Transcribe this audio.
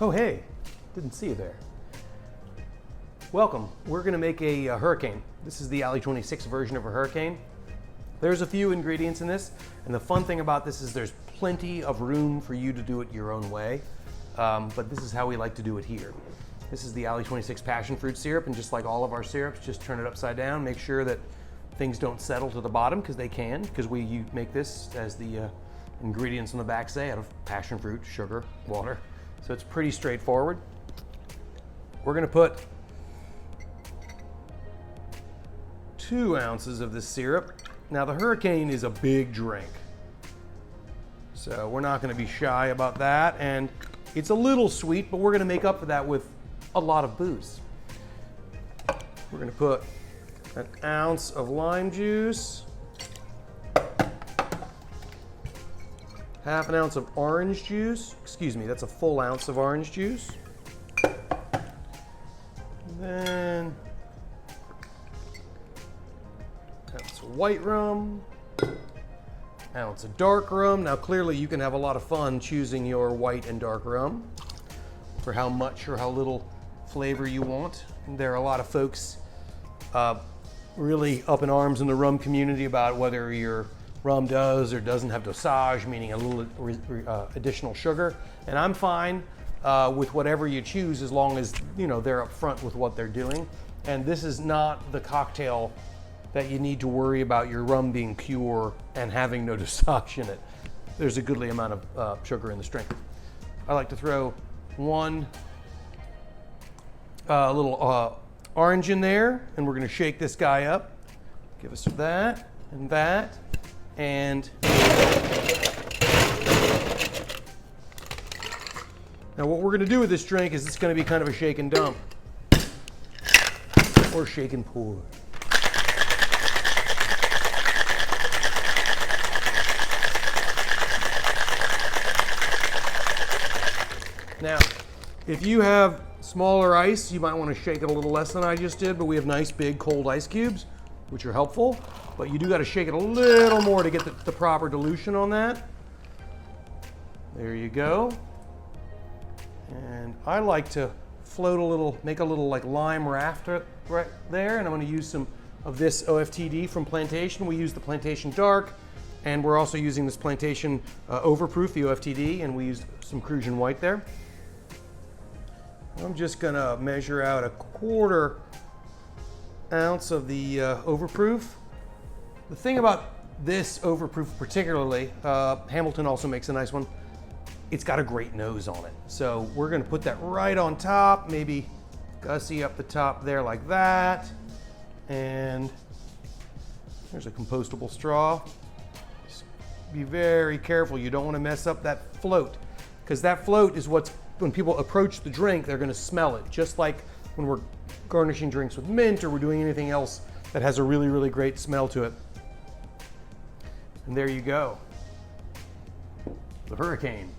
Oh, hey, didn't see you there. Welcome. We're gonna make a hurricane. This is the Alley 26 version of a hurricane. There's a few ingredients in this, and the fun thing about this is there's plenty of room for you to do it your own way, but this is how we like to do it here. This is the Alley 26 Passionfruit syrup, and just like all of our syrups, just turn it upside down, make sure that things don't settle to the bottom, because they can, because you make this, as the ingredients on the back say, out of passion fruit, sugar, water. So it's pretty straightforward. We're gonna put 2 ounces of this syrup. Now the hurricane is a big drink, so we're not gonna be shy about that. And it's a little sweet, but we're gonna make up for that with a lot of booze. We're gonna put 1 ounce of lime juice, 1/2 ounce of orange juice. Excuse me, that's a full ounce of orange juice. And then 1 ounce of white rum, 1 ounce of dark rum. Now clearly you can have a lot of fun choosing your white and dark rum for how much or how little flavor you want. There are a lot of folks really up in arms in the rum community about whether your rum does or doesn't have dosage, meaning a little additional sugar. And I'm fine with whatever you choose, as long as they're upfront with what they're doing. And this is not the cocktail that you need to worry about your rum being pure and having no dosage in it. There's a goodly amount of sugar in this drink. I like to throw 1 little orange in there, and we're gonna shake this guy up. Give us that and that. And now what we're gonna do with this drink is it's gonna be kind of a shake and dump, or shake and pour. Now, if you have smaller ice, you might want to shake it a little less than I just did, but we have nice big cold ice cubes, which are helpful, but you do got to shake it a little more to get the proper dilution on that. There you go. And I like to float a little, make a little like lime raft right there, and I'm going to use some of this OFTD from Plantation. We use the Plantation Dark, and we're also using this Plantation OVERPROOF, the OFTD, and we used some Cruzan White there. I'm just gonna measure out 1/4 ounce of the OVERPROOF. The thing about this OVERPROOF particularly, Hamilton also makes a nice one, it's got a great nose on it. So we're gonna put that right on top, maybe gussy up the top there like that. And there's a compostable straw. Just be very careful, you don't wanna mess up that float, because that float is what's, when people approach the drink, they're gonna smell it, just like when we're garnishing drinks with mint or we're doing anything else that has a really, really great smell to it. And there you go, the hurricane.